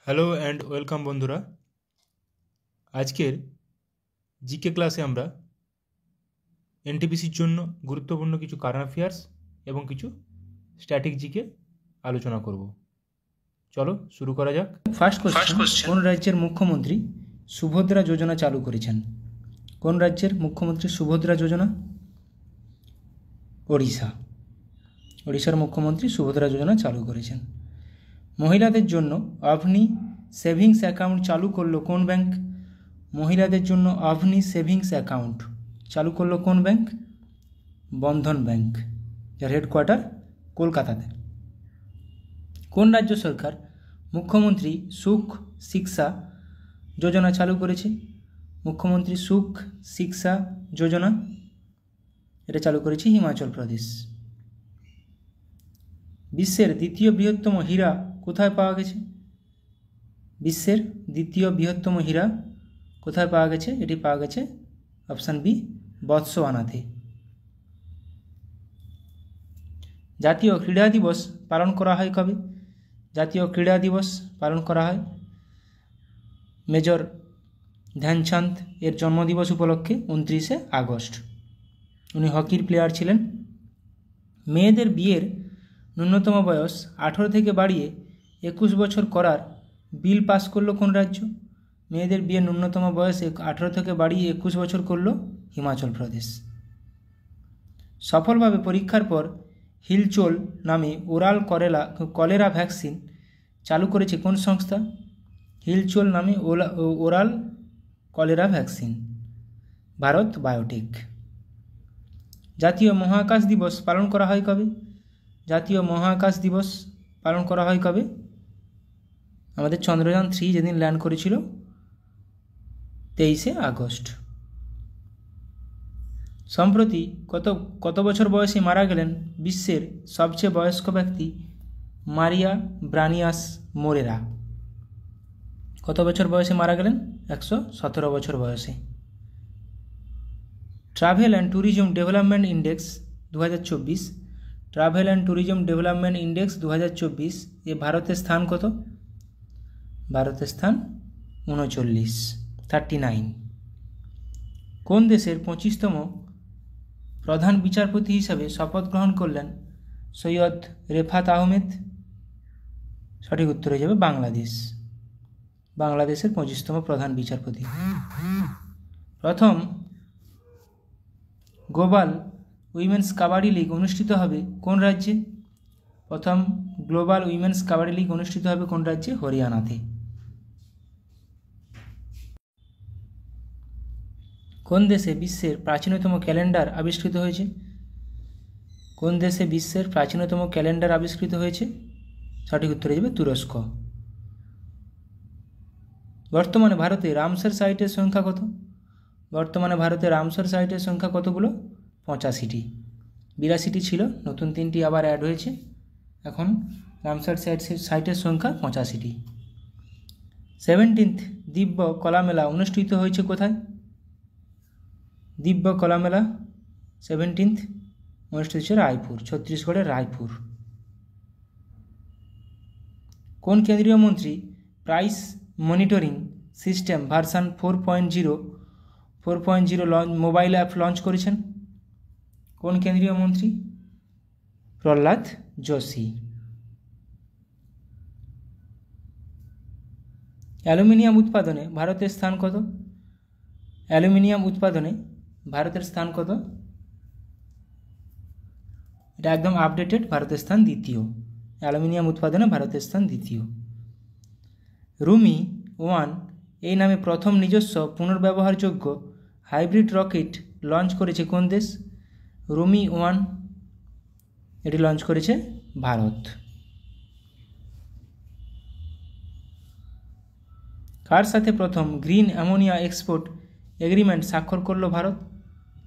Hello and welcome বন্ধুরা। আজকের GK ক্লাসে আমরা এনটিপিসির জন্য গুরুত্বপূর্ণ কিছু কারেন্ট অ্যাফেয়ার্স এবং কিছু স্ট্যাটিক জিকে আলোচনা করব। চলো শুরু করা যাক। ফার্স্ট কোশ্চেন, কোন রাজ্যের মুখ্যমন্ত্রী সুভদ্রা যোজনা চালু করেছেন? কোন রাজ্যের মুখ্যমন্ত্রী সুভদ্রা যোজনা? ওড়িশা। ওড়িশার মুখ্যমন্ত্রী সুভদ্রা যোজনা চালু করেছেন। মহিলাদের জন্য অভনি সেভিংস অ্যাকাউন্ট চালু করলো কোন ব্যাংক? মহিলাদের জন্য অভনি সেভিংস অ্যাকাউন্ট চালু করলো কোন ব্যাংক? বন্ধন ব্যাংক, যার হেডকোয়ার্টার কলকাতাতে। কোন রাজ্য সরকার মুখ্যমন্ত্রী সুখ শিক্ষা যোজনা চালু করেছে? মুখ্যমন্ত্রী সুখ শিক্ষা যোজনা এটা চালু করেছে হিমাচল প্রদেশ। বিশ্বের দ্বিতীয় বৃহত্তম হীরা কোথায় পাওয়া গেছে? বিশ্বের দ্বিতীয় বৃহত্তম হীরা কোথায় পাওয়া গেছে? এটি পাওয়া গেছে অপশান বি, বতসোয়ানাতে। জাতীয় ক্রীড়া দিবস পালন করা হয় কবে? জাতীয় ক্রীড়া দিবস পালন করা হয় মেজর ধ্যানচাঁদ এর জন্মদিবস উপলক্ষে 29শে আগস্ট। উনি হকির প্লেয়ার ছিলেন। মেয়েদের বিয়ের ন্যূনতম বয়স 18 থেকে বাড়িয়ে 21 বছর করার বিল পাস করলো কোন রাজ্য? মেয়েদের বিয়ের ন্যূনতম বয়স 18 থেকে বাড়িয়ে 21 বছর করলো হিমাচল প্রদেশ। সফলভাবে পরীক্ষার পর হিলচোল নামে ওরাল কলেরা ভ্যাকসিন চালু করেছে কোন সংস্থা? হিলচোল নামে oral cholera vaccine, Bharat biotech. জাতীয় মহাকাশ দিবস পালন করা হয় কবে? জাতীয় মহাকাশ দিবস পালন করা হয় কবে? আমাদের চন্দ্রযান 3 যেদিন ল্যান্ড করেছিল 23শে আগস্ট। সম্প্রতি কত বছর বয়সে মারা গেলেন বিশ্বের সবচেয়ে বয়স্ক ব্যক্তি মারিয়া ব্রানিয়াস মোরেরা? কত বছর বয়সে মারা গেলেন? 117 বছর বয়সে। Travel and tourism development index 2024, travel and tourism development index 2024 এ ভারতের স্থান কত? ভারতের স্থান 39। কোন দেশের 25তম প্রধান বিচারপতি হিসাবে শপথ গ্রহণ করলেন সৈয়দ রেফাত আহমেদ? সঠিক উত্তর হয়ে যাবে বাংলাদেশ। বাংলাদেশের 25তম প্রধান বিচারপতি। প্রথম গ্লোবাল উইমেন্স কাবাডি লিগ অনুষ্ঠিত হবে কোন রাজ্যে? প্রথম গ্লোবাল উইমেন্স কাবাডি লিগ অনুষ্ঠিত হবে কোন রাজ্যে? হরিয়ানাতে। কোন দেশে বিশ্বের প্রাচীনতম ক্যালেন্ডার আবিষ্কৃত হয়েছে? কোন দেশে বিশ্বের প্রাচীনতম ক্যালেন্ডার আবিষ্কৃত হয়েছে? সঠিক উত্তর হয়ে যাবে তুরস্ক। বর্তমানে ভারতে রামসার সাইটের সংখ্যা কত? বর্তমানে ভারতে রামসার সাইটের সংখ্যা কতগুলো? 85টি। 82টি ছিল, নতুন 3টি আবার অ্যাড হয়েছে। এখন রামসার সাইটের সংখ্যা 85টি। 17th দিব্য কলা মেলা অনুষ্ঠিত হয়েছে কোথায়? দিব্য কলা মেলা 17th অনুষ্ঠিত হয়েছে রায়পুর, ছত্তিশগড়ের রায়পুর। কোন কেন্দ্রীয় মন্ত্রী price monitoring system version 4.0 mobile app launch করেছেন? কোন কেন্দ্রীয় মন্ত্রী? প্রহ্লাদ যোশী। অ্যালুমিনিয়াম উৎপাদনে ভারতের স্থান কত? অ্যালুমিনিয়াম উৎপাদনে ভারতের স্থান কত? এটা একদম আপডেটেড, ভারতের স্থান 2য়। অ্যালুমিনিয়াম উৎপাদনে ভারতের স্থান 2য়। রুমি 1 এই নামে প্রথম নিজস্ব পুনর্ব্যবহারযোগ্য হাইব্রিড রকেট লঞ্চ করেছে কোন দেশ? রুমি 1 এটি লঞ্চ করেছে ভারত। কার সাথে প্রথম গ্রিন অ্যামোনিয়া এক্সপোর্ট এগ্রিমেন্ট স্বাক্ষর করল ভারত?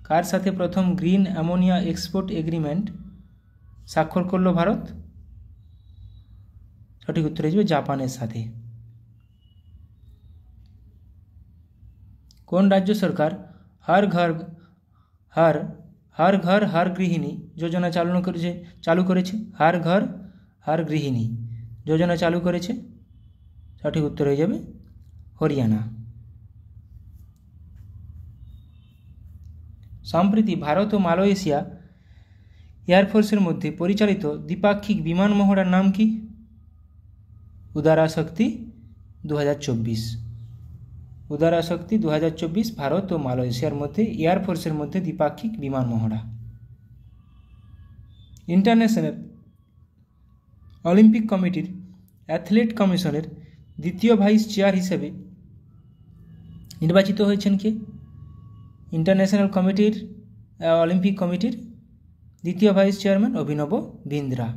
কার সাথে প্রথম গ্রিন অ্যামোনিয়া এক্সপোর্ট এগ্রিমেন্ট স্বাক্ষর করল ভারত? সঠিক উত্তর হয়ে যাবে জাপানের সাথে। কোন রাজ্য সরকার হর ঘর হর গৃহিণী যোজনা চালু করেছে? হর ঘর হর গৃহিণী যোজনা চালু করেছে সঠিক উত্তর হয়ে যাবে হরিয়ানা। সম্প্রতি ভারত ও মালয়েশিয়া এয়ারফোর্সের মধ্যে পরিচালিত দ্বিপাক্ষিক বিমান মহড়ার নাম কি? উদারা শক্তি 2024। উদারা শক্তি 2024 ভারত ও মালয়েশিয়ার মধ্যে এয়ারফোর্সের মধ্যে দ্বিপাক্ষিক বিমান মহড়া। ইন্টারন্যাশনাল অলিম্পিক কমিটির অ্যাথলেট কমিশনের দ্বিতীয় ভাইস চেয়ার হিসেবে নির্বাচিত হয়েছেন কে? ইন্টারন্যাশনাল অলিম্পিক কমিটির দ্বিতীয় ভাইস চেয়ারম্যান অভিনব বিন্দ্রা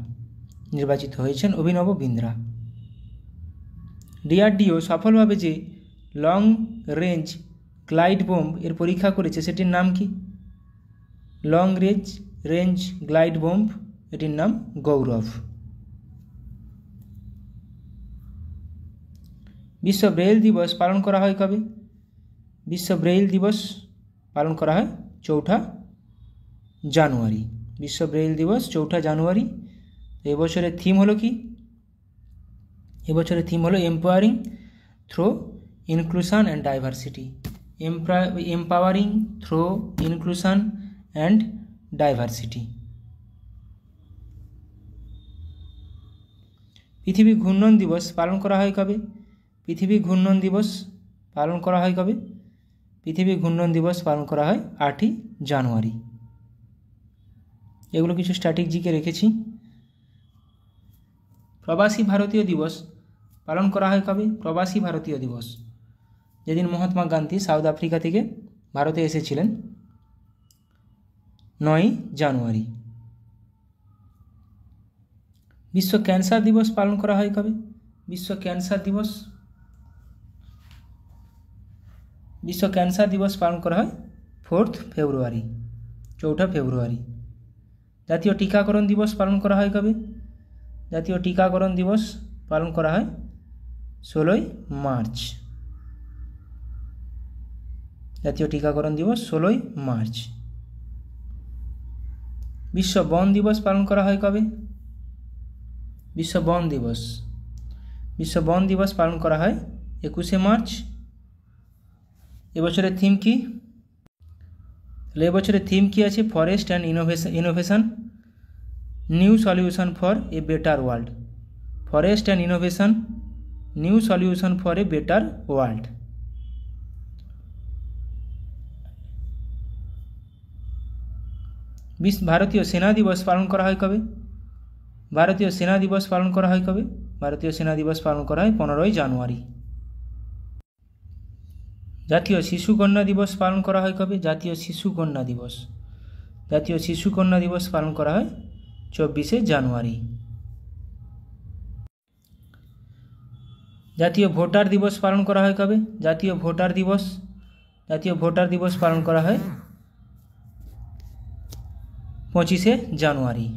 নির্বাচিত হয়েছেন। অভিনব বিন্দ্রা। ডিআরডিও সফলভাবে যে লং রেঞ্জ গ্লাইড বোম্ব এর পরীক্ষা করেছে সেটির নাম কি? লং রেঞ্জ গ্লাইড বোম্ব, এটির নাম গৌরব। বিশ্ব ব্রেইল দিবস পালন করা হয় কবে? বিশ্ব ব্রেইল দিবস পালন করা হয় 4 জানুয়ারি। বিশ্ব ব্রেইল দিবস 4 জানুয়ারি। এবছরের থিম হলো কি? এবছরের থিম হলো empowering through inclusion and diversity. Empowering through inclusion and diversity. পৃথিবী ঘূর্ণন দিবস পালন করা হয় কবে? পৃথিবী ঘূর্ণন দিবস পালন করা হয় কবে? পৃথিবী ঘূর্ণন দিবস পালন করা হয় 8 জানুয়ারি। এগুলো কিছু স্ট্যাটিক জিকে রেখেছি। প্রবাসী ভারতীয় দিবস পালন করা হয় কবে? প্রবাসী ভারতীয় দিবস যেদিন মহাত্মা গান্ধী সাউথ আফ্রিকা থেকে ভারতে এসেছিলেন, 9 জানুয়ারি। বিশ্ব ক্যান্সার দিবস পালন করা হয় কবে? বিশ্ব ক্যান্সার দিবস পালন করা হয় 4 ফেব্রুয়ারি, 4 ফেব্রুয়ারি। জাতীয় টিকাকরণ দিবস পালন করা হয় কবে? জাতীয় টিকাকরণ দিবস পালন করা হয় 16 মার্চ। জাতীয় টিকাকরণ দিবস 16 মার্চ। বিশ্ব বন দিবস পালন করা হয় কবে? বিশ্ব বন দিবস পালন করা হয় 21 মার্চ। এবছরের থিম কি? তাহলে এবছরের থিম কি আছে? Forest and innovation, new solution for a better world. Forest and innovation, new solution for a better world. ভারতীয় সেনা দিবস পালন করা হয় কবে? ভারতীয় সেনা দিবস পালন করা হয় কবে? ভারতীয় সেনা দিবস পালন করা হয় 15 জানুয়ারি। জাতীয় শিশু কন্যা দিবস পালন করা হয় কবে? জাতীয় শিশু কন্যা দিবস পালন করা হয় 24 জানুয়ারি। জাতীয় ভোটার দিবস পালন করা হয় কবে? জাতীয় ভোটার দিবস পালন করা হয় 25 জানুয়ারি।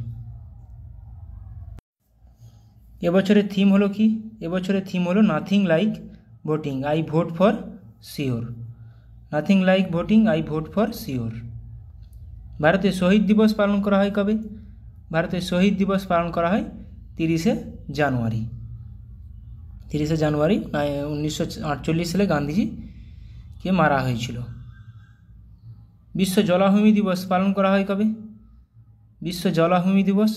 এবছরের থিম হলো কি? এবছরের থিম হলো nothing like voting, I vote for sure. Nothing like voting, I vote for sure. ভারতের শহীদ দিবস পালন করা হয় কবে? ভারতের শহীদ দিবস পালন করা হয় 30 জানুয়ারি। 30 জানুয়ারি 1948 সালে গান্ধীজিকে মারা হয়েছিল। বিশ্ব জলাভূমি দিবস পালন করা হয় কবে? বিশ্ব জলাভূমি দিবস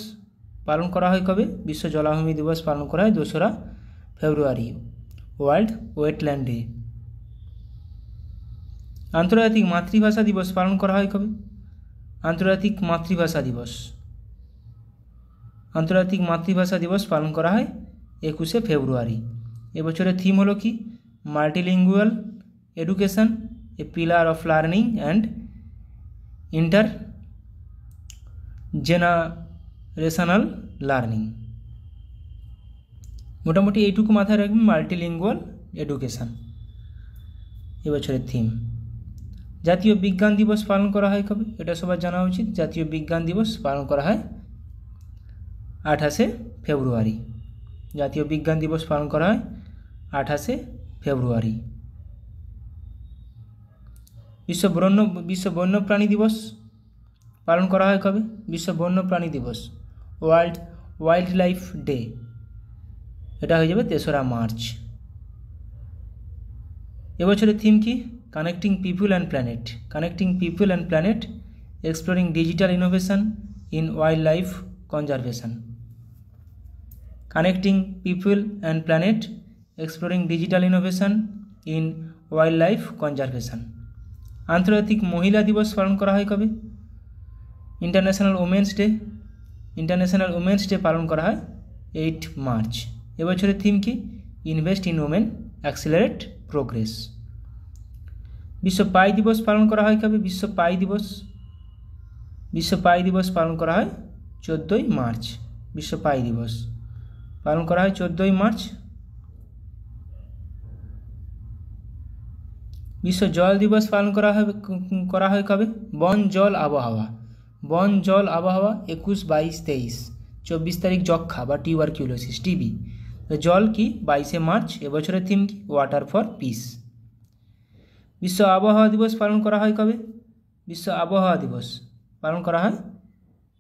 পালন করা হয় কবে? বিশ্ব জলাভূমি দিবস পালন করা হয় 2 ফেব্রুয়ারি, ওয়ার্ল্ড ওয়েটল্যান্ড ডে। আন্তর্জাতিক মাতৃভাষা দিবস পালন করা হয় কবে? আন্তর্জাতিক মাতৃভাষা দিবস পালন করা হয় 21 ফেব্রুয়ারি। এবছরের থিম হলো কি? Multilingual education, a pillar of learning and intergenerational learning. মোটামুটি এইটুকু মাথায় রাখবেন, মাল্টিলিঙ্গুয়াল এডুকেশন এবছরের থিম। জাতীয় বিজ্ঞান দিবস পালন করা হয় কবে? এটা সবার জানা উচিত। জাতীয় বিজ্ঞান দিবস পালন করা হয় 28 ফেব্রুয়ারি। জাতীয় বিজ্ঞান দিবস পালন করা হয় 28 ফেব্রুয়ারি। বিশ্ব বন্যপ্রাণী দিবস পালন করা হয় কবে? বিশ্ব বন্যপ্রাণী দিবস, ওয়াইল্ড লাইফ ডে, এটা হয়ে যাবে 3 মার্চ। এবছরের থিম কি? Connecting people and planet. Connecting people and planet exploring digital innovation in wild life conservation. Connecting people and planet exploring digital innovation in wild life conservation. আন্তর্জাতিক মহিলা দিবস পালন করা হয় কবে? International women's day. International women's day পালন করা হয় 8 মার্চ। এবছরের থিম কি? Invest in women, accelerate progress. বিশ্ব পাই দিবস পালন করা হয় কবে? বিশ্ব পাই দিবস। বিশ্ব পাই দিবস পালন করা হয় 14ই মার্চ। বিশ্ব পাই দিবস পালন করা হয় 14ই মার্চ। বিশ্ব জল দিবস পালন করা হয় কবে? বন জল আবহাওয়া। বন জল আবহাওয়া 21, 22, 23। 24 তারিখ যক্ষা বা টিউবারকিউলোসিস, টিবি। তো জল কি? 22শে মার্চ। এবছরের থিম কি? Water for piece. বিশ্ব আবহাওয়া দিবস পালন করা হয় কবে? বিশ্ব আবহাওয়া দিবস পালন করা হয়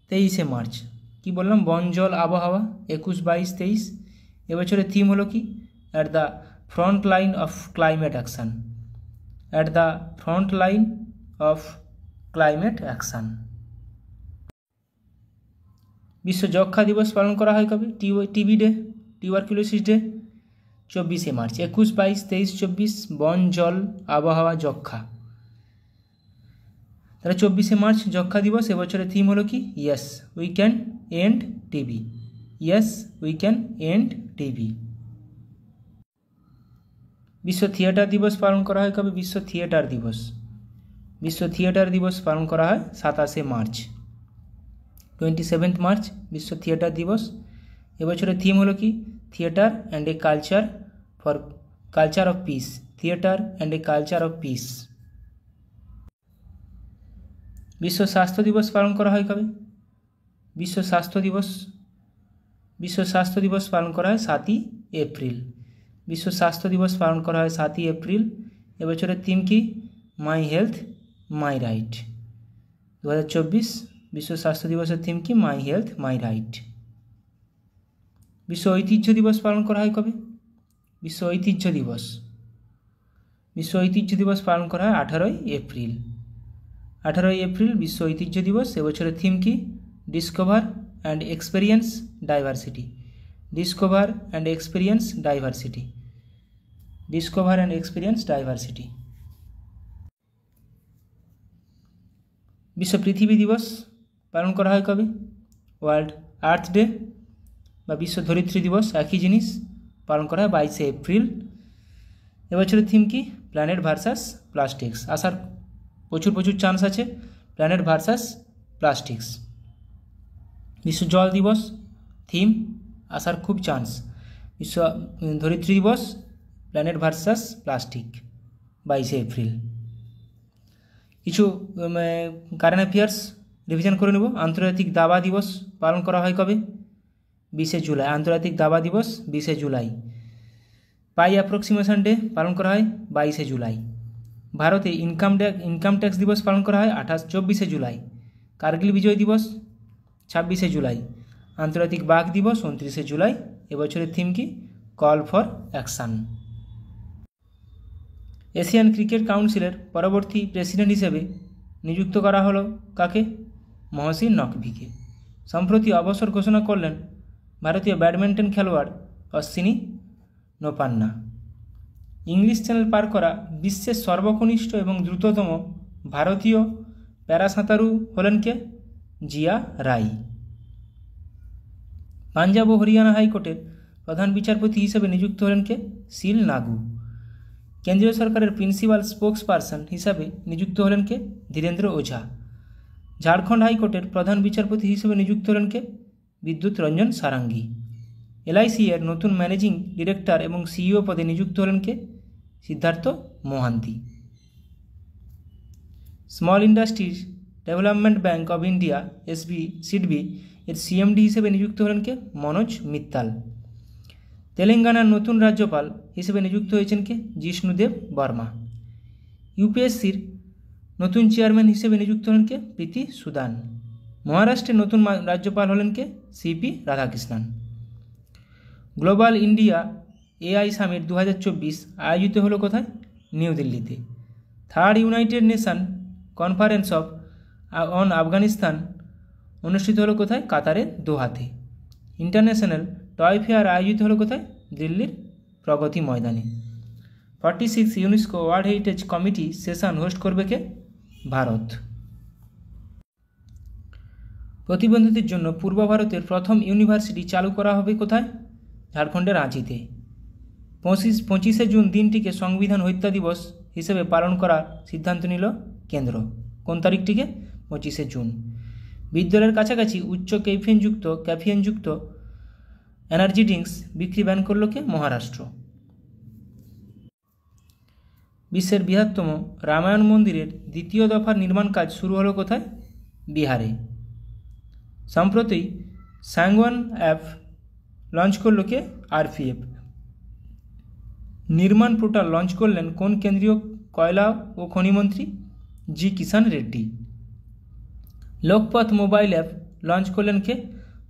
23শে মার্চ। কি বললাম? বন জল আবহাওয়া 21, 22, 23। এবছরের থিম হলো কি? At the front line of climate action. At the front line of climate action. বিশ্ব যক্ষা দিবস পালন করা হয় কবে? টিবি ডে, টিউবারকিউলোসিস ডে 24শে মার্চ। 21, 22, 23, 24 বন জল আবহাওয়া যক্ষা। তাহলে 24শে মার্চ যক্ষা দিবস। এবছরের থিম হলো কি? Yes we can end TB. Yes we can end TB. বিশ্ব থিয়েটার দিবস পালন করা হয় কবে? বিশ্ব থিয়েটার দিবস। বিশ্ব থিয়েটার দিবস পালন করা হয় 27শে মার্চ। 27th মার্চ বিশ্ব থিয়েটার দিবস। এবছরের থিম হলো কি? Theatre and a culture for culture of piece. Theatre and a culture of piece. বিশ্ব স্বাস্থ্য দিবস পালন করা হয় কবে? বিশ্ব স্বাস্থ্য দিবস। বিশ্ব স্বাস্থ্য দিবস পালন করা হয় 7ই এপ্রিল। বিশ্ব স্বাস্থ্য দিবস পালন করা হয় 7ই এপ্রিল। এবছরের থিম কি? My health my right. 2024 বিশ্ব স্বাস্থ্য দিবসের থিম কি? My health my right. বিশ্ব ঐতিহ্য দিবস পালন করা হয় কবে? বিশ্ব ঐতিহ্য দিবস। বিশ্ব ঐতিহ্য দিবস পালন করা হয় 18ই এপ্রিল। 18ই এপ্রিল বিশ্ব ঐতিহ্য দিবস। এবছরের থিম কি? Discover and experience diversity. Discover and experience diversity. Discover and experience diversity. বিশ্ব পৃথিবী দিবস পালন করা হয় কবে? ওয়ার্ল্ড আর্থ ডে বা বিশ্ব ধরিত্রী দিবস, একই জিনিস, পালন করা হয় 22শে এপ্রিল। এবছরের থিম কি? Planet versus plastics. আসার প্রচুর চান্স আছে, প্ল্যানেট ভার্সাস প্লাস্টিক্স। বিশ্ব জল দিবস, থিম আসার খুব চান্স। বিশ্ব ধরিত্রী দিবস, প্ল্যানেট ভার্সাস প্লাস্টিক, 22শে এপ্রিল। কিছু কারেন্ট অ্যাফেয়ার্স রিভিশন করে নেব। আন্তর্জাতিক দাবা দিবস পালন করা হয় কবে? 20শে জুলাই। আন্তর্জাতিক দাবা দিবস 20শে জুলাই। পাই অ্যাপ্রক্সিমেশন ডে পালন করা হয় 22শে জুলাই। ভারতে ইনকাম ট্যাক্স দিবস পালন করা হয় 24শে জুলাই। কার্গিল বিজয় দিবস 26শে জুলাই। আন্তর্জাতিক বাঘ দিবস 29শে জুলাই। এবছরের থিম কি? Call for action. Asian cricket কাউন্সিলের পরবর্তী প্রেসিডেন্ট হিসেবে নিযুক্ত করা হলো কাকে? মহসিন নকভিকে। সম্প্রতি অবসর ঘোষণা করলেন ভারতীয় ব্যাডমিন্টন খেলোয়াড় অশ্বিনী নোপান্না। ইংলিশ চ্যানেল পার করা বিশ্বের সর্বকনিষ্ঠ এবং দ্রুততম ভারতীয় প্যারাসাঁতারু হলেন কে? জিয়া রাই। পাঞ্জাব ও হরিয়ানা হাইকোর্টের প্রধান বিচারপতি হিসেবে নিযুক্ত হলেন কে? শিল নাগু। কেন্দ্রীয় সরকারের প্রিন্সিপাল স্পোক্স পারসন হিসাবে নিযুক্ত হলেন কে? ধীরেন্দ্র ওঝা। ঝাড়খণ্ড হাইকোর্টের প্রধান বিচারপতি হিসেবে নিযুক্ত হলেন কে? বিদ্যুৎ রঞ্জন সারাঙ্গী। এলআইসি এর নতুন ম্যানেজিং ডিরেক্টর এবং সিইও পদে নিযুক্ত হলেন কে? Siddharth Mohanty. Small industries development bank of India SIDBI এর সিএমডি হিসেবে নিযুক্ত হলেন কে? মনোজ মিত্তাল। তেলেঙ্গানার নতুন রাজ্যপাল হিসেবে নিযুক্ত হয়েছেন কে? জিষ্ণুদেব বর্মা। ইউপিএসসির নতুন চেয়ারম্যান হিসেবে নিযুক্ত হলেন কে? প্রীতি সুদান। মহারাষ্ট্রের নতুন রাজ্যপাল হলেন কে? CP Radhakrishnan. Global India AI summit 2024 আয়োজিত হলো কোথায়? নিউ দিল্লিতে। Third United Nation conference on Afghanistan অনুষ্ঠিত হলো কোথায়? কাতারের দোহাতে। ইন্টারন্যাশনাল টয় ফেয়ার আয়োজিত হলো কোথায়? দিল্লির প্রগতি ময়দানে। 46 UNESCO world heritage committee session host করবে কে? ভারত। প্রতিবন্ধীদের জন্য পূর্ব ভারতের প্রথম ইউনিভার্সিটি চালু করা হবে কোথায়? ঝাড়খণ্ডের রাঁচিতে। 25শে জুন দিনটিকে সংবিধান হত্যা দিবস হিসেবে পালন করার সিদ্ধান্ত নিল কেন্দ্র। কোন তারিখটিকে? 25শে জুন। বিদ্যালয়ের কাছাকাছি উচ্চ ক্যাফিনযুক্ত এনার্জি ড্রিঙ্কস বিক্রি ব্যান করল কে? মহারাষ্ট্র। বিশ্বের বৃহত্তম রামায়ণ মন্দিরের দ্বিতীয় দফার নির্মাণ কাজ শুরু হলো কোথায়? বিহারে। সম্প্রতি সাংওয়ান অ্যাপ লঞ্চ করল কে? আরপিএফ। নির্মাণ পোর্টাল লঞ্চ করলেন কোন কেন্দ্রীয় কয়লা ও খনিমন্ত্রী? G Kishan Reddy. Lokpath mobile app launch করলেন কে?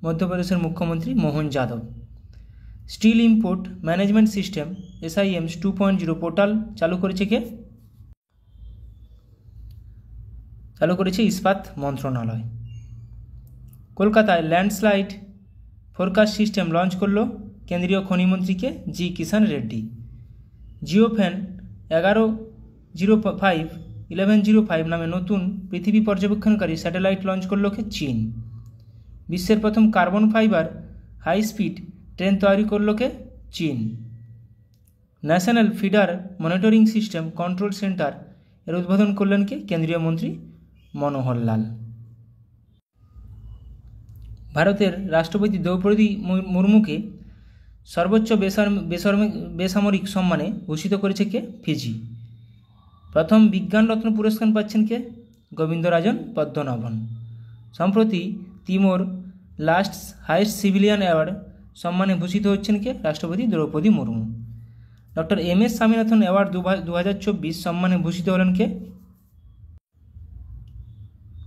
মধ্যপ্রদেশের মুখ্যমন্ত্রী Mohan Yadav. Steel import management system SIM 2.0 portal চালু করেছে কে? চালু করেছে ইস্পাত মন্ত্রণালয়। কলকাতায় ল্যান্ডস্লাইড ফোরকাস্ট সিস্টেম লঞ্চ করল কেন্দ্রীয় খনিমন্ত্রীকে? জি কিষাণ রেড্ডি। জিওফ্যান 1105 নামে নতুন পৃথিবী পর্যবেক্ষণকারী স্যাটেলাইট লঞ্চ করল কে? চীন। বিশ্বের প্রথম carbon fibre high speed train তৈরি করল কে? চীন। National feeder monitoring system control centre এর উদ্বোধন করলেন কে? কেন্দ্রীয় মন্ত্রী মনোহর লাল। ভারতের রাষ্ট্রপতি দ্রৌপদী মুর্মুকে সর্বোচ্চ বেসামরিক সম্মানে ভূষিত করেছে কে? ফিজি। প্রথম বিজ্ঞান রত্ন পুরস্কার পাচ্ছেন কে? গোবিন্দরাজন পদ্মনাভন। সম্প্রতি Timor Leste highest civilian award সম্মানে ভূষিত হচ্ছেন কে? রাষ্ট্রপতি Droupadi Murmu. Doctor MS Swaminathan award 2024 সম্মানে ভূষিত হলেন কে?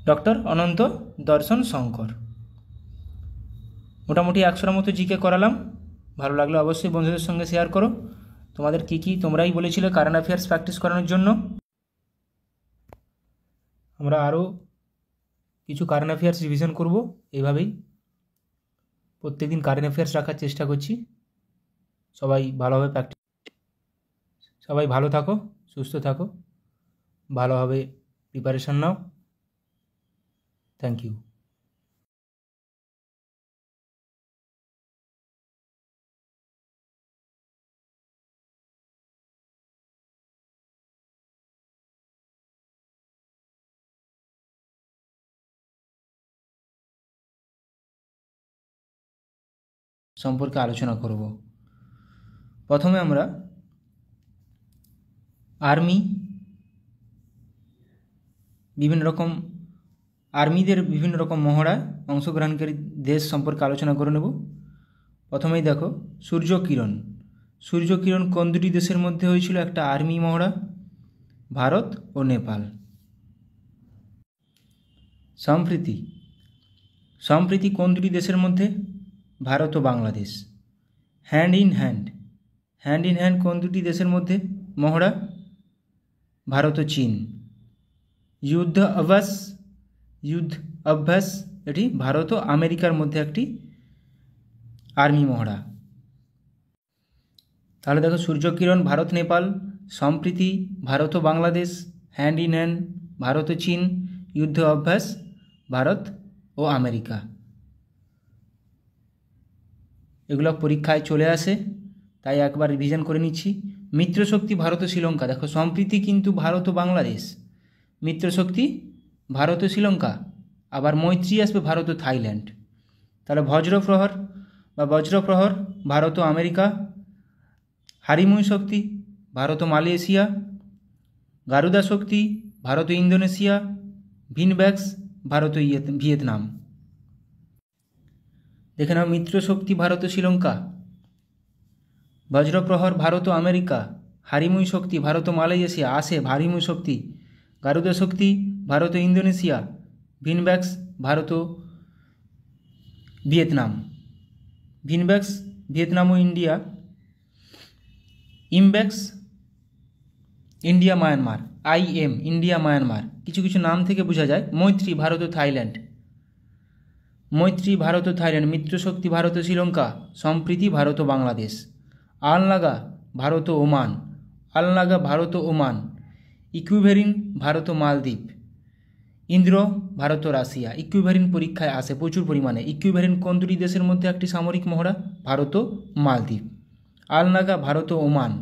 ডক্টর অনন্ত দর্শন শঙ্কর। মোটামুটি 100টার মতো জিকে করালাম। ভালো লাগলে অবশ্যই বন্ধুদের সঙ্গে শেয়ার করো। তোমাদের কি তোমরাই বলেছিলে কারেন্ট অ্যাফেয়ার্স প্র্যাকটিস করানোর জন্য। আমরা আরও কিছু কারেন্ট অ্যাফেয়ার্স রিভিশন করব। এইভাবেই প্রত্যেকদিন কারেন্ট অ্যাফেয়ার্স রাখার চেষ্টা করছি। সবাই ভালোভাবে সবাই ভালো থাকো, সুস্থ থাকো, ভালোভাবে প্রিপারেশান নাও। Thank you. সম্পর্কে আলোচনা করব। প্রথমে আমরা আর্মিদের বিভিন্ন রকম মহড়ায় অংশগ্রহণকারী দেশ সম্পর্কে আলোচনা করে নেব। প্রথমেই দেখো সূর্যকিরণ কোন দুটি দেশের মধ্যে হয়েছিল একটা আর্মি মহড়া? ভারত ও নেপাল। সম্প্রীতি কোন দুটি দেশের মধ্যে? ভারত ও বাংলাদেশ। হ্যান্ড ইন হ্যান্ড কোন দুটি দেশের মধ্যে মহড়া? ভারত ও চীন। যুদ্ধ অভ্যাস এটি ভারত ও আমেরিকার মধ্যে একটি আর্মি মহড়া। তাহলে দেখো সূর্যকিরণ ভারত নেপাল, সম্প্রীতি ভারত ও Bangladesh, hand in hand Bharat ও চীন, যুদ্ধ অভ্যাস ভারত ও আমেরিকা। এগুলো পরীক্ষায় চলে আসে, তাই একবার রিভিশন করে নিচ্ছি। মিত্রশক্তি ভারত ও শ্রীলঙ্কা। দেখো সম্প্রীতি কিন্তু ভারত ও বাংলাদেশ, মিত্রশক্তি ভারত ও শ্রীলঙ্কা, আবার মৈত্রী আসবে ভারত ও থাইল্যান্ড। তাহলে বজ্রপ্রহর ভারত ও আমেরিকা, হারিমুই শক্তি ভারত ও মালয়েশিয়া, গারুদা শক্তি ভারত ও ইন্দোনেশিয়া, ভিনব্যাক্স ভারত ও ভিয়েতনাম। দেখে নাও মিত্রশক্তি ভারত ও শ্রীলঙ্কা, বজ্রপ্রহর ভারত ও আমেরিকা, হারিমুই শক্তি ভারত ও মালয়েশিয়া, হারিমুই শক্তি, গারুদা শক্তি ভারত ও ইন্দোনেশিয়া, ভিনব্যাক্স ভারত ও ভিয়েতনাম, ভিয়েতনাম ও India, India Myanmar, IM India Myanmar, কিছু কিছু নাম থেকে বোঝা যায়। মৈত্রী ভারত ও থাইল্যান্ড, মৈত্রী ভারত ও থাইল্যান্ড, মিত্রশক্তি ভারত ও শ্রীলঙ্কা, সম্প্রীতি ভারত ও বাংলাদেশ। আলনাগা ভারত ও ওমান, আলনাগা ভারত ও ওমান। ইকুইভেরিন ভারত ও মালদ্বীপ। ইন্দ্র ভারত ও রাশিয়া। ইকুইভেরিন পরীক্ষায় আসে প্রচুর পরিমাণে। ইকুইভেরিন কোন দুটি দেশের মধ্যে একটি সামরিক মহড়া? ভারত ও মালদ্বীপ। আলনাগা ভারত ও ওমান।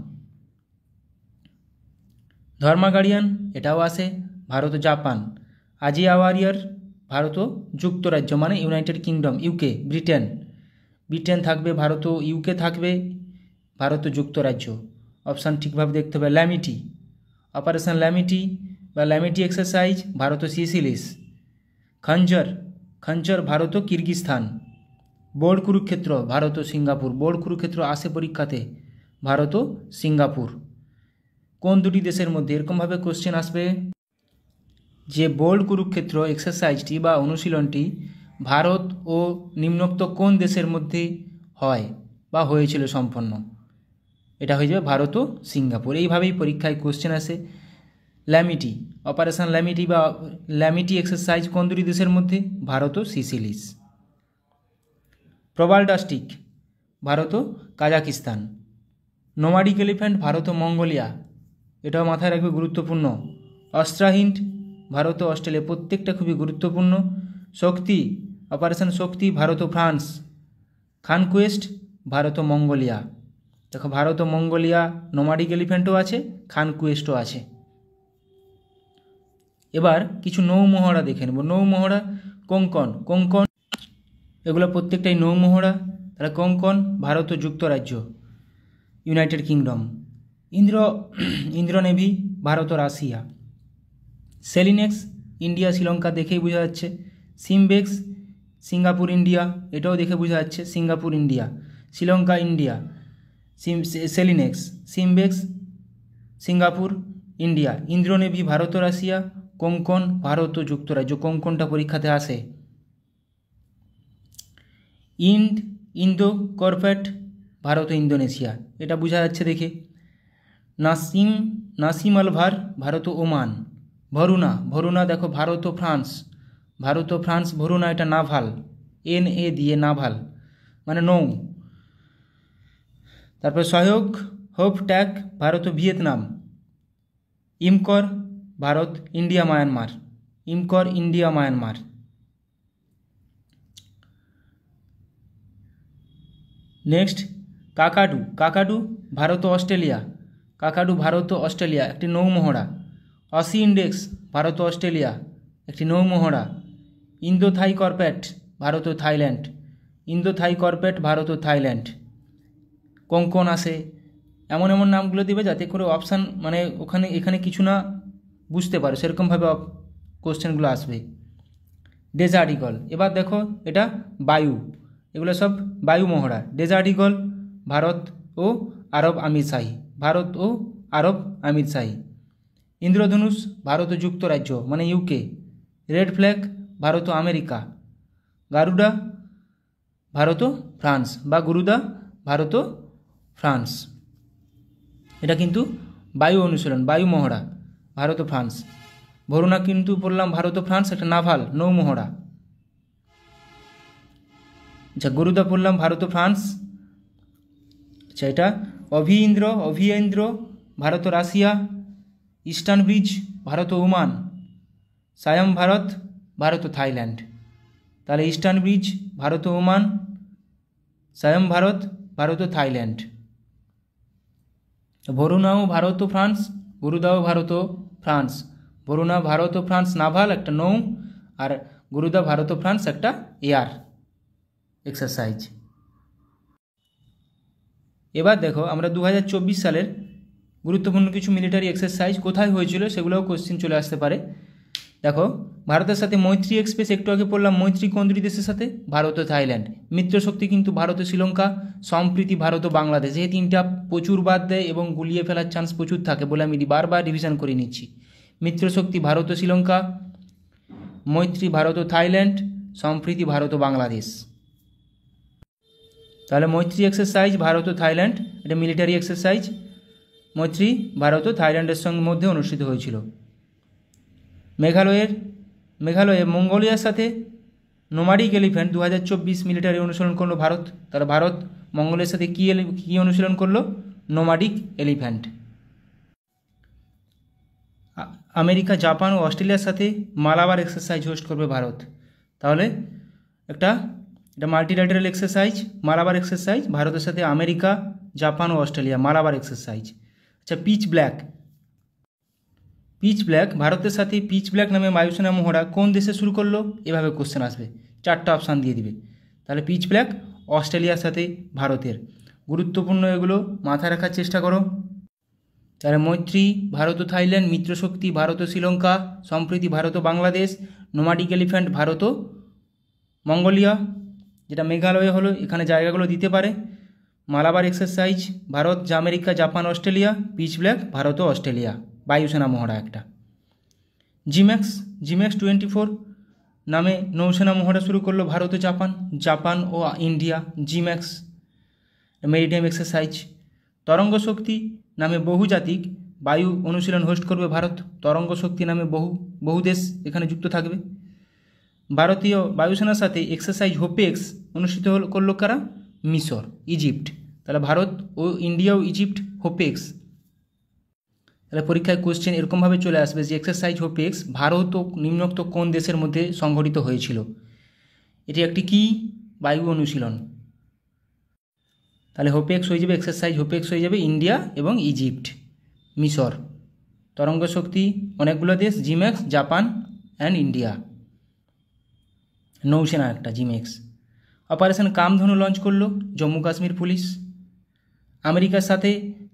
ধর্মাগাড়িয়ান এটাও আসে ভারত ও জাপান। আজিয়া ওয়ারিয়ার ভারত ও যুক্তরাজ্য মানে United kingdom, UK, Britain. Britain থাকবে, ভারত ও ইউকে থাকবে, ভারত ও যুক্তরাজ্য। অপশান ঠিকভাবে দেখতে হবে। ল্যামিটি, অপারেশন ল্যামিটি বা ল্যামিটি এক্সারসাইজ ভারত ও সিসিলিস। খঞ্জর, খঞ্জর ভারত ও কিরগিস্তান। বোর্ড কুরুক্ষেত্র ভারত ও সিঙ্গাপুর। বোর্ড কুরুক্ষেত্র আসে পরীক্ষাতে, ভারত ও সিঙ্গাপুর। কোন দুটি দেশের মধ্যে? এরকমভাবে কোশ্চেন আসবে যে বোর্ড কুরুক্ষেত্র এক্সারসাইজটি বা অনুশীলনটি ভারত ও নিম্নোক্ত কোন দেশের মধ্যে হয় বা হয়েছিল সম্পন্ন? এটা হয়ে যাবে ভারত ও সিঙ্গাপুর। এইভাবেই পরীক্ষায় কোশ্চেন আসে। ল্যামিটি, অপারেশন ল্যামিটি বা ল্যামিটি এক্সারসাইজ কোন দুটি দেশের মধ্যে? ভারত ও সিসিলিস। প্রবালডাস্টিক ভারত ও কাজাকিস্তান। নোমাডিক এলিফ্যান্ট ভারত ও মঙ্গোলিয়া, এটাও মাথায় রাখবে, গুরুত্বপূর্ণ। অস্ট্রাহিন্ড ভারত ও অস্ট্রেলিয়া, প্রত্যেকটা খুবই গুরুত্বপূর্ণ। শক্তি, অপারেশন শক্তি ভারত ও ফ্রান্স। খানকুয়েস্ট ভারত ও মঙ্গোলিয়া। দেখো ভারত ও মঙ্গোলিয়া নোমাডিক এলিফ্যান্টও আছে, খানকুয়েস্টও আছে। এবার কিছু নৌমহড়া দেখে নেব। নৌমহড়া কোঙ্কন, কোঙ্কন এগুলো প্রত্যেকটাই নৌমহড়া। তাহলে কোঙ্কন ভারত ও যুক্তরাজ্য, United Kingdom. Indra navy Bharat ও রাশিয়া। সেলিনেক্স ইন্ডিয়া শ্রীলঙ্কা, দেখেই বোঝা যাচ্ছে। সিমবেক্স সিঙ্গাপুর ইন্ডিয়া, এটাও দেখে বোঝা যাচ্ছে, Singapore India. Sri Lanka India. SLINEX, SIMBEX Singapore India. Indra navy Bharat ও রাশিয়া। কোঙ্কন ভারত ও যুক্তরাজ্য, কোঙ্কনটা পরীক্ষাতে আসে। ইন্দো কর্পেট ভারত ও ইন্দোনেশিয়া, এটা বোঝা যাচ্ছে দেখে। নাসিম আলভার ভারত ও ওমান। ভরুনা, ভরুনা দেখো ভারত ও ফ্রান্স, ভারত ও ফ্রান্স। ভরুনা এটা নাভাল, NA দিয়ে নাভাল মানে নৌ। তারপর সহায়ক হোপ ট্যাগ ভারত ও Vietnam. IMCOR Bharat, India Myanmar. IMCOR India Myanmar. Next কাকাডু, কাকাডু Bharat ও অস্ট্রেলিয়া। কাকাডু ভারত ও অস্ট্রেলিয়া একটি নৌমহড়া। অসি ইন্ডেক্স ভারত ও অস্ট্রেলিয়া একটি নৌমহড়া। ইন্দো থাই কর্পেট ভারত ও থাইল্যান্ড। ইন্দো থাই কর্পেট ভারত ও থাইল্যান্ড। কোঙ্কন আসে। এমন এমন নামগুলো দিবে যাতে করে অপশান মানে এখানে কিছু না বুঝতে পারো, সেরকমভাবে কোশ্চেনগুলো আসবে। ডেজার্ট ইগল, এবার দেখো এটা বায়ু, এগুলো সব বায়ু মহড়া। ডেজার্ট ইগল ভারত ও আরব আমিরশাহী, ভারত ও আরব আমিরশাহী। ইন্দ্রধনুষ ভারত ও যুক্তরাজ্য মানে ইউকে। রেড ফ্ল্যাগ ভারত ও আমেরিকা। গারুডা ভারত ও ফ্রান্স বা গুরুদা ভারত ও ফ্রান্স। এটা কিন্তু বায়ু অনুশীলন, বায়ু মহড়া, ভারত ও ফ্রান্স। ভরুনা কিন্তু বললাম ভারত ও ফ্রান্স, একটা নাভাল নৌমহড়া। আচ্ছা গুরুদা বললাম ভারত ও ফ্রান্স। আচ্ছা এটা অভিয়েন্দ্র ভারত ও রাশিয়া। ইস্টার্ন ব্রিজ ভারত ও ওমান। সায়ম ভারত, ভারত ও থাইল্যান্ড। তাহলে ইস্টার্ন ব্রিজ ভারত ও ওমান, সায়ম ভারত, ভারত ও থাইল্যান্ড। ভরুনাও ভারত ও ফ্রান্স, গুরুদাও ভারত ও ফ্রান্স। ভরুনা ভারত ও ফ্রান্স নাভাল একটা নৌ, আর গুরুদা ভারত ও ফ্রান্স একটা এয়ার এক্সারসাইজ। এবার দেখো আমরা 2024 সালের গুরুত্বপূর্ণ কিছু মিলিটারি এক্সারসাইজ কোথায় হয়েছিল সেগুলোও কোশ্চেন চলে আসতে পারে। দেখো ভারতের সাথে মৈত্রী এক্সপ্রেস, একটু আগে পড়লাম মৈত্রী কোন দুটি দেশের সাথে? ভারত ও থাইল্যান্ড। মিত্রশক্তি কিন্তু ভারত ও শ্রীলঙ্কা। সম্প্রীতি ভারত ও বাংলাদেশ। এই তিনটা প্রচুর বাদ দেয় এবং গুলিয়ে ফেলার চান্স প্রচুর থাকে বলে আমি বারবার রিভিশন করে নিচ্ছি। মিত্রশক্তি ভারত ও শ্রীলঙ্কা, মৈত্রী ভারত ও থাইল্যান্ড, সম্প্রীতি ভারত ও বাংলাদেশ। তাহলে মৈত্রী এক্সারসাইজ ভারত ও থাইল্যান্ড, এটা মিলিটারি এক্সারসাইজ। মৈত্রী ভারত ও থাইল্যান্ডের সঙ্গে মধ্যে অনুষ্ঠিত হয়েছিল। মেঘালয়ে মঙ্গোলিয়ার সাথে নোমাডিক এলিফ্যান্ট 2024 মিলিটারি অনুশীলন করলো ভারত। তাহলে ভারত মঙ্গোলিয়ার সাথে কী অনুশীলন করলো? Nomadic elephant. আমেরিকা, জাপান ও অস্ট্রেলিয়ার সাথে মালাবার এক্সারসাইজ হোস্ট করবে ভারত। তাহলে এটা মাল্টিল্যাটারাল এক্সারসাইজ, মালাবার এক্সারসাইজ, ভারতের সাথে আমেরিকা, জাপান ও অস্ট্রেলিয়া, মালাবার এক্সারসাইজ। আচ্ছা, পিচ ব্ল্যাক, ভারতের সাথে পিচ ব্ল্যাক নামে বায়ুসেনা মহড়া কোন দেশে শুরু করলো? এভাবে কোশ্চেন আসবে, 4টা অপশান দিয়ে দিবে। তাহলে পিচ ব্ল্যাক অস্ট্রেলিয়ার সাথে ভারতের। গুরুত্বপূর্ণ, এগুলো মাথায় রাখার চেষ্টা করো। তাহলে মৈত্রী ভারত ও থাইল্যান্ড, মিত্রশক্তি ভারত ও শ্রীলঙ্কা, সম্প্রীতি ভারত ও বাংলাদেশ, নোমাডিক এলিফ্যান্ট ভারত ও মঙ্গোলিয়া, যেটা মেঘালয় হলো, এখানে জায়গাগুলো দিতে পারে। Malabar exercise Bharat, America, Japan, Australia. Pitch black Bharat ও অস্ট্রেলিয়া, বায়ুসেনা মহড়া একটা। জিম্যাক্স 24 নামে নৌসেনা মহড়া শুরু করলো ভারত ও জাপান ও ইন্ডিয়া। জিম্যাক্স maritime exercise. তরঙ্গ শক্তি নামে বহুজাতিক বায়ু অনুশীলন হোস্ট করবে ভারত। তরঙ্গ শক্তি নামে বহু দেশ এখানে যুক্ত থাকবে। ভারতীয় বায়ুসেনার সাথে এক্সারসাইজ হোপেক্স অনুষ্ঠিত করলো কারা? মিশর, ইজিপ্ট। তাহলে ভারত ও ইন্ডিয়া ও ইজিপ্ট, হোপেক্স। তাহলে পরীক্ষায় কোশ্চেন এরকমভাবে চলে আসবে যে এক্সারসাইজ হোপেক্স ভারত ও নিম্নোক্ত কোন দেশের মধ্যে সংঘটিত হয়েছিল? এটি একটি কি বায়ু অনুশীলন? তাহলে হোপেক্স হয়ে যাবে, এক্সারসাইজ হোপেক্স হয়ে যাবে ইন্ডিয়া এবং ইজিপ্ট, মিশর। তরঙ্গ শক্তি অনেকগুলো দেশ, জিম্যাক্স, জাপান অ্যান্ড ইন্ডিয়া। নৌসেনা একটা, জিম্যাক্স। অপারেশন কামধনু লঞ্চ করলো জম্মু কাশ্মীর পুলিশ। আমেরিকার সাথে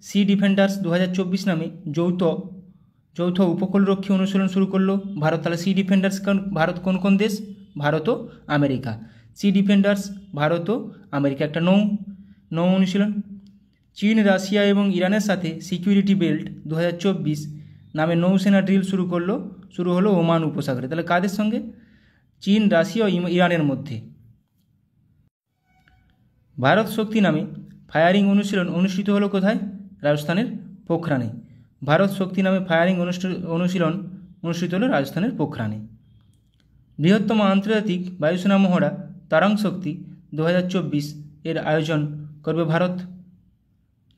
সি ডিফেন্ডার্স 2024 নামে যৌথ উপকূলরক্ষী অনুশীলন শুরু করলো ভারত। তাহলে সি ডিফেন্ডার্স ভারত কোন দেশ? ভারত ও আমেরিকা। সি ডিফেন্ডার্স ভারত ও আমেরিকা, একটা নৌ অনুশীলন। চীন, রাশিয়া এবং ইরানের সাথে সিকিউরিটি বেল্ট 2024 নামে নৌসেনা ড্রিল শুরু হলো ওমান উপসাগরে। তাহলে কাদের সঙ্গে? চীন, রাশিয়া ও ইরানের মধ্যে। ভারত শক্তি নামে ফায়ারিং অনুশীলন অনুষ্ঠিত হলো কোথায়? রাজস্থানের পোখরানে। ভারত শক্তি নামে ফায়ারিং অনুশীলন অনুষ্ঠিত হলো রাজস্থানের পোখরানে। বৃহত্তম আন্তর্জাতিক বায়ুসেনা মহড়া তারাং শক্তি 2024 এর আয়োজন করবে ভারত।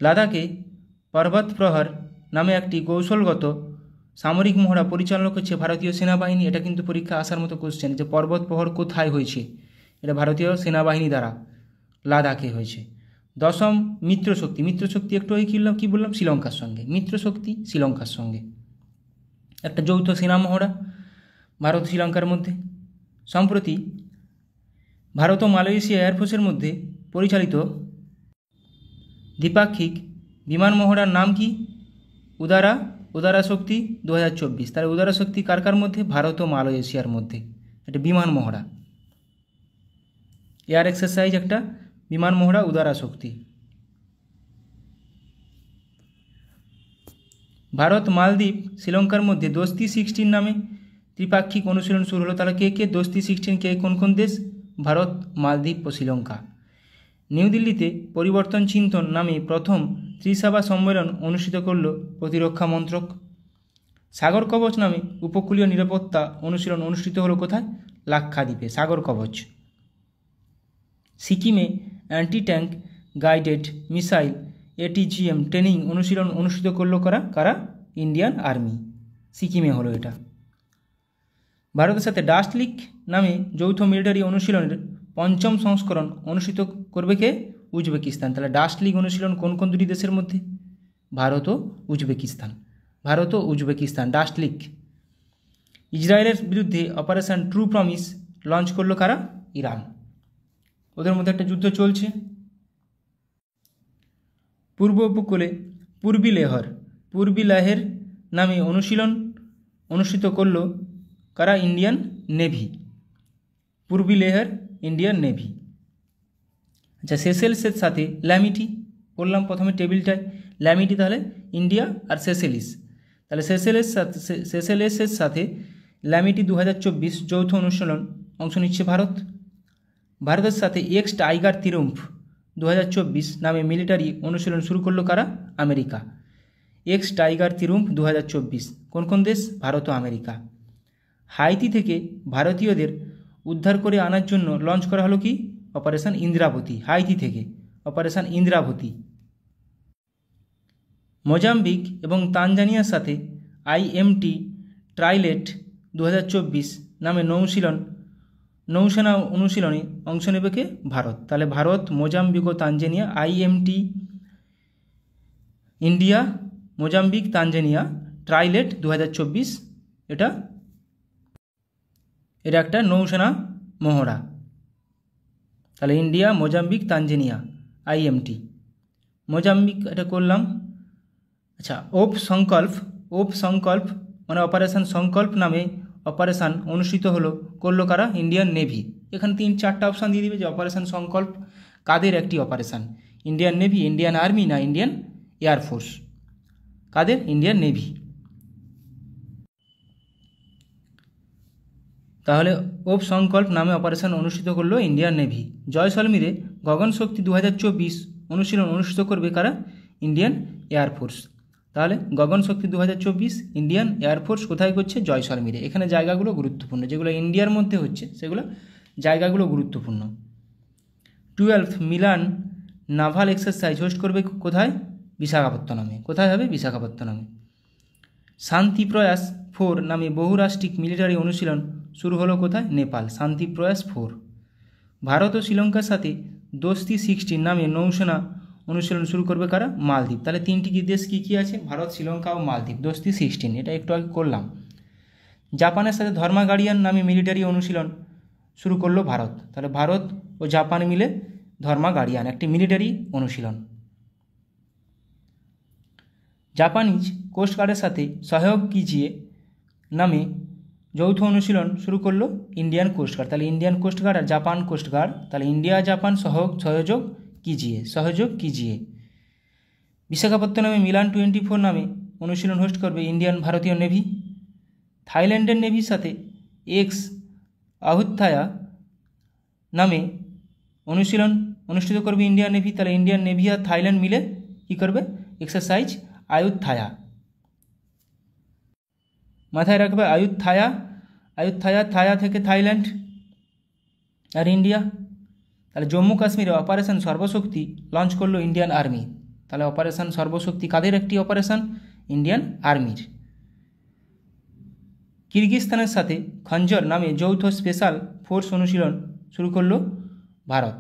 লাদাখে পর্বত প্রহর নামে একটি কৌশলগত সামরিক মহড়া পরিচালনা করছে ভারতীয় সেনাবাহিনী। এটা কিন্তু পরীক্ষা আসার মতো কোশ্চেন, যে পর্বত প্রহর কোথায় হয়েছে? এটা ভারতীয় সেনাবাহিনী দ্বারা লাদাখে হয়েছে। 10ম মিত্রশক্তি একটু কী বললাম? শ্রীলঙ্কার সঙ্গে। মিত্রশক্তি শ্রীলঙ্কার সঙ্গে একটা যৌথ সেনা মহড়া ভারত শ্রীলঙ্কার মধ্যে। সম্প্রতি ভারত ও মালয়েশিয়া এয়ারফোর্সের মধ্যে পরিচালিত দ্বিপাক্ষিক বিমান মহড়ার নাম কি? উদারা শক্তি 2024। তাহলে উদারা শক্তি কার মধ্যে? ভারত ও মালয়েশিয়ার মধ্যে। এটা বিমান মহড়া, এয়ার এক্সারসাইজ, একটা বিমান মহড়া, উদারা শক্তি। ভারত, মালদ্বীপ, শ্রীলঙ্কার মধ্যে দোস্তি 16 নামে ত্রিপাক্ষিক অনুশীলন শুরু হলো। তাহলে কে দোস্তি 16 কোন দেশ? ভারত, মালদ্বীপ ও শ্রীলঙ্কা। নিউ দিল্লিতে পরিবর্তন চিন্তন নামে প্রথম ত্রিসভা সম্মেলন অনুষ্ঠিত করল প্রতিরক্ষা মন্ত্রক। সাগর কবচ নামে উপকূলীয় নিরাপত্তা অনুশীলন অনুষ্ঠিত হলো কোথায়? লাক্ষাদ্বীপে, সাগর কবচ। সিকিমে anti tank guided missile ATGM training অনুশীলন অনুষ্ঠিত করলো কারা? Indian army. সিকিমে হলো এটা। ভারতের সাথে ডাস্ট লিক নামে যৌথ মিলিটারি অনুশীলনের 5ম সংস্করণ অনুষ্ঠিত করবে কে? উজবেকিস্তান। তাহলে ডাস্ট লিক অনুশীলন কোন দুটি দেশের মধ্যে? ভারত ও উজবেকিস্তান, ডাস্ট লিক। ইসরায়েলের বিরুদ্ধে অপারেশন ট্রু প্রমিস লঞ্চ করলো কারা? ইরান। ওদের মধ্যে একটা যুদ্ধ চলছে। পূর্ব উপকূলে পূর্বী লেহের নামে অনুশীলন অনুষ্ঠিত করলো কারা? Indian navy. Purvi Lehar, Indian navy. আচ্ছা, সেসেলসের সাথে ল্যামিটি বললাম প্রথমে টেবিলটায়, ল্যামিটি তাহলে ইন্ডিয়া আর সেসেলিস। তাহলে সেসেলেসের সাথে ল্যামিটি 2024 যৌথ অনুশীলন অংশ নিচ্ছে ভারত। ভারতের সাথে এক্স টাইগার ত্রিম্ফ 2024 নামে মিলিটারি অনুশীলন শুরু করলো কারা? আমেরিকা। এক্স টাইগার ত্রিউম্ফ 2024, কোন কোন দেশ? ভারত ও আমেরিকা। হাইতি থেকে ভারতীয়দের উদ্ধার করে আনার জন্য লঞ্চ করা হলো কি? অপারেশন ইন্দ্রাবতী। হাইতি থেকে অপারেশন ইন্দ্রাবতী। মোজাম্বিক এবং তানজানিয়ার সাথে IMT ট্রাইলেট 2024 নামে নৌসেনা অনুশীলনে অংশ নেবে কে? ভারত। তাহলে ভারত, মোজাম্বিক ও Tanzania, IMT India, Mozambique, Tanzania trilat 2024, এটা একটা নৌসেনা মহড়া। তাহলে India, Mozambique, Tanzania, IMT। Mozambique এটা করলাম। আচ্ছা, ওপ সংকল্প মানে অপারেশন সংকল্প নামে অপারেশন অনুষ্ঠিত করলো কারা? Indian navy. এখানে 3-4টা অপশান দিয়ে দিবে যে অপারেশন সংকল্প কাদের একটি operation, Indian navy, Indian army না ইন্ডিয়ান এয়ারফোর্স? কাদের? Indian navy. তাহলে ওপ সংকল্প নামে অপারেশন অনুষ্ঠিত করলো ইন্ডিয়ান নেভি। জয়সলমীরে গগনশক্তি 2024 অনুশীলন অনুষ্ঠিত করবে কারা? Indian air force. তাহলে গগনশক্তি 2024 ইন্ডিয়ান এয়ারফোর্স কোথায় করছে? জয়সলমীরে। এখানে জায়গাগুলো গুরুত্বপূর্ণ, যেগুলো ইন্ডিয়ার মধ্যে হচ্ছে সেগুলো জায়গাগুলো গুরুত্বপূর্ণ। 12th Milan naval exercise host করবে কোথায়? বিশাখাপত্তনমে। কোথায় হবে? বিশাখাপত্তনমে। শান্তি প্রয়াস 4 নামে বহুরাষ্ট্রিক মিলিটারি অনুশীলন শুরু হলো কোথায়? নেপাল। শান্তি প্রয়াস 4। ভারত ও শ্রীলঙ্কার সাথে দোস্তি 16 নামে নৌসেনা অনুশীলন শুরু করবে কারা? মালদ্বীপ। তাহলে 3টি দেশ কী কী আছে? ভারত, শ্রীলঙ্কা ও মালদ্বীপ। দোস্তি 16 এটা একটু আগে করলাম। জাপানের সাথে ধর্মা গার্ডিয়ান নামে মিলিটারি অনুশীলন শুরু করলো ভারত। তাহলে ভারত ও জাপান মিলে ধর্মা গার্ডিয়ান একটি মিলিটারি অনুশীলন। জাপানিজ কোস্টগার্ডের সাথে সহযোগ কিজিয়ে নামে যৌথ অনুশীলন শুরু করলো ইন্ডিয়ান কোস্টগার্ড। তাহলে ইন্ডিয়ান কোস্টগার্ড আর জাপান কোস্টগার্ড, তাহলে ইন্ডিয়া জাপান সহযোগ কিজিয়ে। বিশাখাপত্তনমে মিলান 24 নামে অনুশীলন হোস্ট করবে ইন্ডিয়ান ভারতীয় নেভি। থাইল্যান্ডের নেভির সাথে এক্স আহুত্থায়া নামে অনুশীলন অনুষ্ঠিত করবে ইন্ডিয়ান নেভি। তাহলে ইন্ডিয়ান নেভি আর থাইল্যান্ড মিলে কী করবে? এক্সারসাইজ আয়ুত্থায়া। মাথায় রাখবে আয়ুত্থায়া থায়া থেকে থাইল্যান্ড আর ইন্ডিয়া। তাহলে জম্মু কাশ্মীরে অপারেশন সর্বশক্তি লঞ্চ করলো ইন্ডিয়ান আর্মি। তাহলে অপারেশন সর্বশক্তি কাদের একটি অপারেশন? ইন্ডিয়ান আর্মির। কিরগিজস্তানের সাথে খঞ্জর নামে যৌথ স্পেশাল ফোর্স অনুশীলন শুরু করলো ভারত।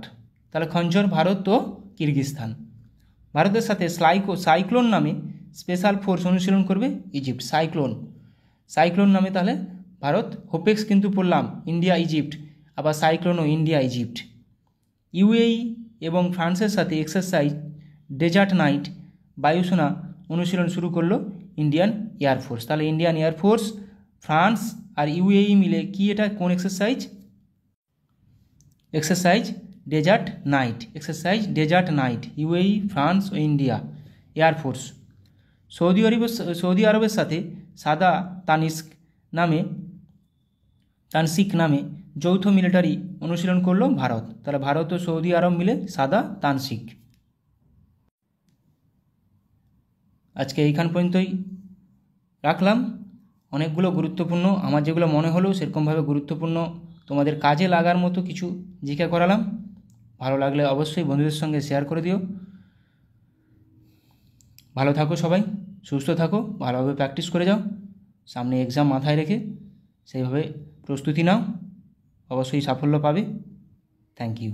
তাহলে খঞ্জর ভারত ও কিরগিজস্তান। ভারতের সাথে সাইক্লোন নামে স্পেশাল ফোর্স অনুশীলন করবে ইজিপ্ট। সাইক্লোন নামে তাহলে ভারত, হোপেক্স কিন্তু পড়লাম ইন্ডিয়া ইজিপ্ট, আবার সাইক্লোনও ইন্ডিয়া ইজিপ্ট। UAE এবং ফ্রান্সের সাথে এক্সারসাইজ ডেজার্ট নাইট বায়ুসেনা অনুশীলন শুরু করলো ইন্ডিয়ান এয়ারফোর্স। তাহলে ইন্ডিয়ান এয়ারফোর্স, ফ্রান্স আর UAE মিলে কি এটা কোন exercise? Exercise desert knight. UAE, France ও ইন্ডিয়া এয়ারফোর্স। সৌদি আরবের সাথে সাদা তানসিক নামে যৌথ মিলিটারি অনুশীলন করলো ভারত। তাহলে ভারত ও সৌদি আরব মিলে সাদা তানসিক। আজকে এইখান পর্যন্তই রাখলাম। অনেকগুলো গুরুত্বপূর্ণ, আমার যেগুলো মনে হলো সেরকমভাবে গুরুত্বপূর্ণ তোমাদের কাজে লাগার মতো কিছু জিজ্ঞাসা করালাম। ভালো লাগলে অবশ্যই বন্ধুদের সঙ্গে শেয়ার করে দিও। ভালো থাকো সবাই, সুস্থ থাকো, ভালোভাবে প্র্যাকটিস করে যাও। সামনে এক্সাম মাথায় রেখে সেইভাবে প্রস্তুতি নাও, অবশ্যই সাফল্য পাবে। Thank you.